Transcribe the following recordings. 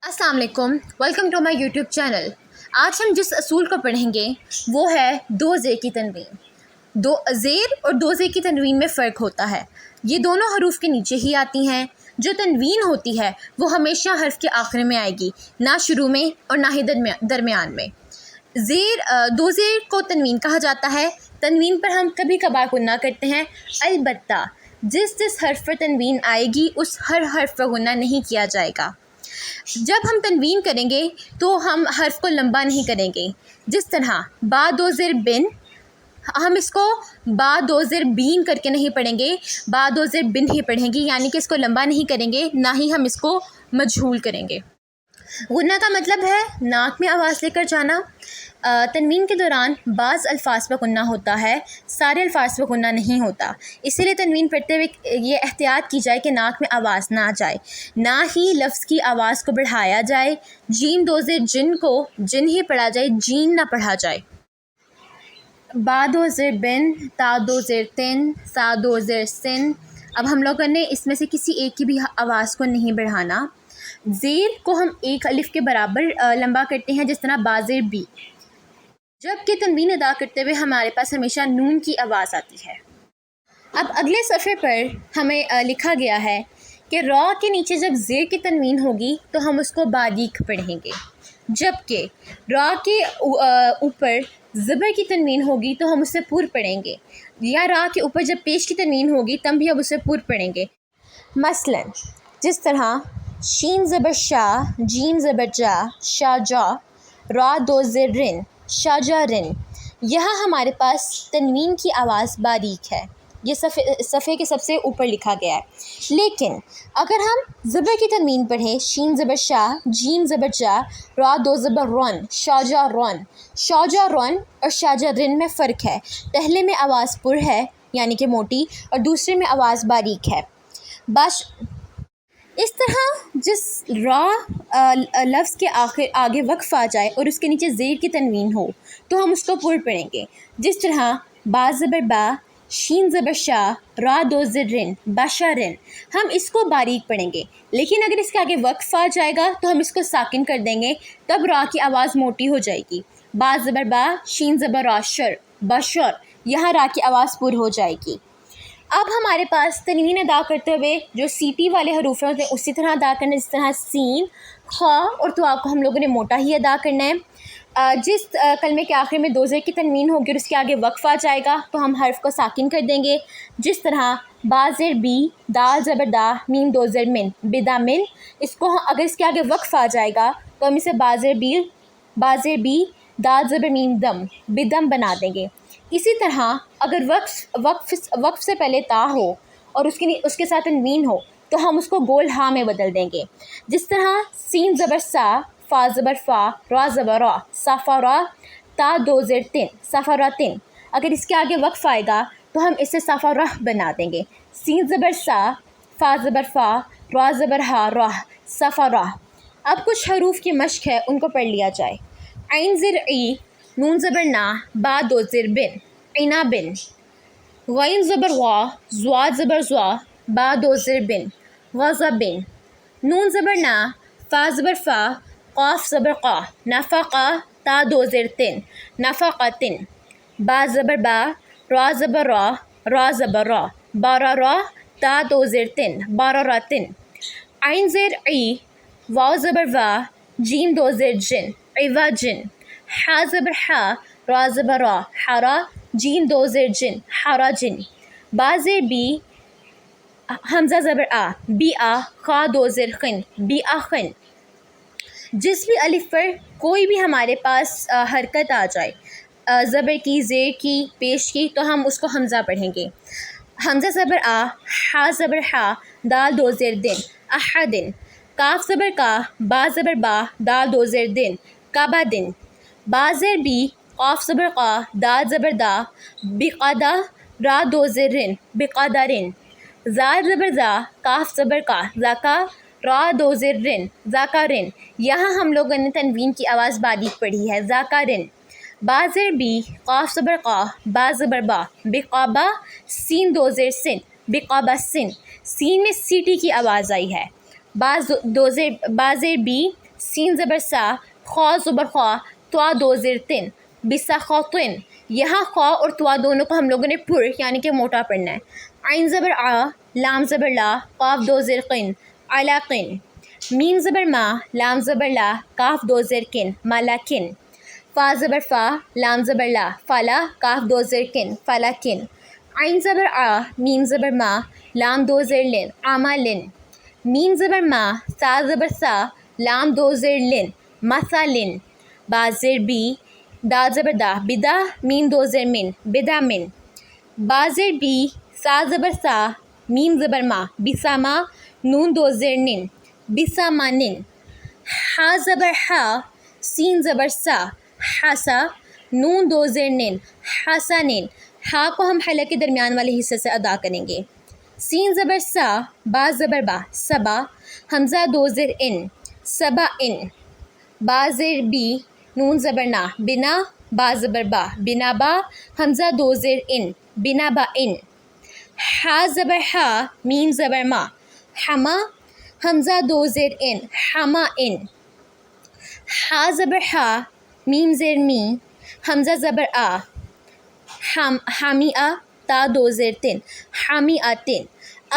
अस्सलाम वालेकुम, welcome to my YouTube channel. आज हम जिस असूल को पढ़ेंगे वो है दो ज़े की तनवीन। दो ज़ेर और दो ज़े की तनवीन में फ़र्क होता है। ये दोनों हरूफ के नीचे ही आती हैं। जो तनवीन होती है वो हमेशा हर्फ के आखिर में आएगी, ना शुरू में और ना ही दरमियान में। दो ज़ेर को तनवीन कहा जाता है। तनवीन पर हम कभी कभार गुन्ना करते हैं, अलबत्ता जिस हर्फ पर तनवीन आएगी उस हर हर्फ पर गुन्ना नहीं किया जाएगा। जब हम तनवीन करेंगे तो हम हर्फ को लंबा नहीं करेंगे। जिस तरह बा दो ज़ेर बिन, हम इसको बा दो ज़ेर बीन करके नहीं पढ़ेंगे, बा दो ज़ेर बिन ही पढ़ेंगे, यानी कि इसको लंबा नहीं करेंगे, ना ही हम इसको मजहूल करेंगे। गुन्ना का मतलब है नाक में आवाज़ लेकर जाना। तनवीन के दौरान बाज़ अल्फाज पर गुन्ना होता है, सारे अल्फाज पर गुन्ना नहीं होता। इसीलिए तनवीन पढ़ते हुए ये एहतियात की जाए कि नाक में आवाज़ ना जाए, ना ही लफ्ज़ की आवाज़ को बढ़ाया जाए। जीम दो ज़ेर जिन को जिन ही पढ़ा जाए, जीन ना पढ़ा जाए। बा दो ज़ेर बिन, ता दो ज़ेर तिन, सा दो ज़ेर सिन। अब हम लोगों ने इसमें से किसी एक की भी आवाज़ को नहीं बढ़ाना। ज़ेर को हम एक अलिफ के बराबर लंबा करते हैं, जिस तरह बाज़ेर बी। जबकि तनवीन अदा करते हुए हमारे पास हमेशा नून की आवाज़ आती है। अब अगले सफ़े पर हमें लिखा गया है कि रॉ के नीचे जब ज़ेर की तनवीन होगी तो हम उसको बारीक पढ़ेंगे, जबकि रॉ के ऊपर ज़बर की तनवीन होगी तो हम उससे पूर पढ़ेंगे, या रॉ के ऊपर जब पेश की तनवीन होगी तब भी हम उससे पूर पढ़ेंगे। मसलन जिस तरह शीन ज़बर शाह, जीम ज़बर जा, शाह जा, रॉ दो ज़ेर रिन, शाजारिन। यहाँ हमारे पास तनवीन की आवाज़ बारीक है, ये सफ़े के सबसे ऊपर लिखा गया है। लेकिन अगर हम ज़बर की तनवीन पढ़ें, शीन ज़बर शाह, जीम ज़बर जा, रा दो ज़बर रन, शाजा रन। शाजा रन और शाजा रिन में फ़र्क है। पहले में आवाज़ पुर है यानी कि मोटी, और दूसरे में आवाज़ बारीक है। इस तरह जिस लफ्ज़ के आगे वक्फ आ जाए और उसके नीचे ज़ेर की तनवीन हो तो हम उसको पुर पढ़ेंगे। जिस तरह बा ज़बर बा, शीन ज़बर शाह, रा दो ज़ेर रिन, बाशारिन। हम इसको बारीक पढ़ेंगे, लेकिन अगर इसके आगे वक्फ आ जाएगा तो हम इसको साकिन कर देंगे, तब रा की आवाज़ मोटी हो जाएगी। बा ज़बर बा, शीन ज़बर राशर, बशर। यहाँ रा की आवाज़ पुर हो जाएगी। अब हमारे पास तनवीन अदा करते हुए जो सीटी वाले हरूफ होते हैं उसी तरह अदा करना है, जिस तरह सीन, खा और तो को हम लोगों ने मोटा ही अदा करना है। जिस कलमे के आखिर में दो ज़ेर की तनवीन होगी और उसके आगे वक्फ आ जाएगा तो हम हर्फ को साकिन कर देंगे। जिस तरह बा ज़ेर बी, दाल ज़बर दा, मीम दो ज़ेर मिन, बिदा मिन। इसको अगर इसके आगे वक्फ आ जाएगा तो हम इसे बा ज़ेर बी, दाल ज़बर मीम दम, बिदम बना देंगे। इसी तरह अगर वक्फ से पहले ता हो और उसके साथ तनवीन हो तो हम उसको गोल हा में बदल देंगे। जिस तरह सीन ज़बर सा, फ़ा ज़बर फ़ा, रा ज़बर रा, साफ़ा रा, ता दो ज़ेर तिन, साफ़ा रा तिन। अगर इसके आगे वक्फ आएगा तो हम इसे साफ़ा रह बना देंगे। सीन ज़बर सा, फ़ा ज़बर फ़ा, रा ज़बर हा, राह, साफ़ा राह। अब कुछ हरूफ की मश्क है, उनको पढ़ लिया जाए। ऐन ज़ेर ई, नून ज़बर ना, बा दो ज़ेर बिन, इना बिन। गैन ज़बर वा, ज़्वा ज़बर ज़्वा, बा दो ज़ेर बिन, गज़ा बिन। नून ज़बर ना, फ़ा ज़बर फ़ा, क़ाफ़ ज़बर क़ा, नफ़क़ा, ता दो ज़ेर तिन, नफ़क़तिन। बा ज़बर बा, रा ज़बर रा ज़बर रा, बारा रा, ता दो ज़ेर तिन, बारारातिन। ऐन ज़ेर ई, वाव ज़बर वा, जीम दो ज़ेर जिन, इवाजिन। हा ज़बर हा, रा ज़बर रा, हरा, जीम दो ज़ेर जिन, हराजिन। बा ज़ेर बी, हमज़ा ज़बर आ, बी आ, खा दो ज़ेर खिन, बी आ खिन। जिस भी अलिफ पर कोई भी हमारे पास हरकत आ जाए, ज़बर की, ज़ेर की, पेश की, तो हम उसको हमज़ा पढ़ेंगे। हमज़ा ज़बर आ, हा ज़बर हा, दाल दो ज़ेर दिन, अहादिन। काफ ज़बर का, बा ज़बर बा, दाल दो ज़ेर दिन, काबा दिन। बा ज़ेर बी, क़ाफ़ ज़बर क़ा, दाल ज़बर दा, बिक़ादा, रा दो ज़ेर रिन, बिक़ादारिन। ज़ाल ज़बर ज़ा, काफ ज़बर का, ज़ाका, रा दो ज़ेर रिन, ज़ाकारिन। यहाँ हम लोगों ने तनवीन की आवाज़ बारीक पढ़ी है, ज़ाकारिन। बा ज़ेर बी, क़ाफ़ ज़बर क़ा, बा ज़बर बा, बिक़ाबा, सीन दो ज़ेर सिन, बिक़ाबा सिन। सीन में सीटी की आवाज़ आई है। बा ज़ेर बी, سین زبر سا، خوا زبر خوا، توا دو زیر تن، بسخوتن. یہاں خوا اور توا دونوں کو ہم لوگوں نے پر یعنی کہ موٹا پڑھنا ہے. عین زبر آ، لام زبر لا، قاف دو زیر قن، علاقن. میم زبر ما، لام زبر لا، کاف دو زیر کن، ملاکن. فا زبر فا، لام زبر لا، فلا، کاف دو زیر کن، فلاکن. عین زبر آ، میم زبر ما، لام دو زیر لن، عملن. میم زبر ما، سا زبر سا، لام دو زیر لن، مثلن. با زیر بی، دا زبر دا، بدا، میم دو زیر من، بدا من. با زیر بی، سا زبر سا، میم زبر ما، بسما، نون دو زیر نن، بسمانن. ہا زبر ہا، سین زبر سا، حسا، نون دو زیر نن، حسنن. ہا کو ہم حلق کے درمیان والے حصے سے ادا کریں گے. سین زبر سا، با زبر با، سبا، حمزہ دو زیر ان، سبا ان. با زیر بی، نون زبر نا، بنا، با زبر با، بنا با، حمزہ دو زیر ان، بنا با ان. ہا زبر ہا، میم زبر ما، حما، حمزہ دو زیر ان، حما ان. ہا زبر ہا، میم زیر می، حمزہ زبر آ، حامی آ، تا دو زیر تن، حامی آتن.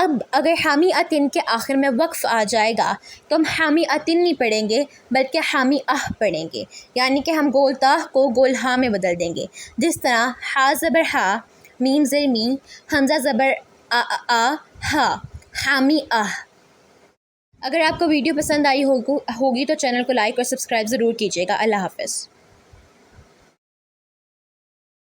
اب اگر حامی آتن کے آخر میں وقف آ جائے گا تو ہم حامی آتن نہیں پڑھیں گے بلکہ حامی آہ پڑھیں گے، یعنی کہ ہم گول تاہ کو گول ہا میں بدل دیں گے. جس طرح ہا زبر ہا، میم زیر می، حمزہ زبر آ آ ہا، حامی آہ. اگر آپ کو ویڈیو پسند آئی ہوگی تو چینل کو لائک اور سبسکرائب ضرور کیجیے گا. اللہ حافظ.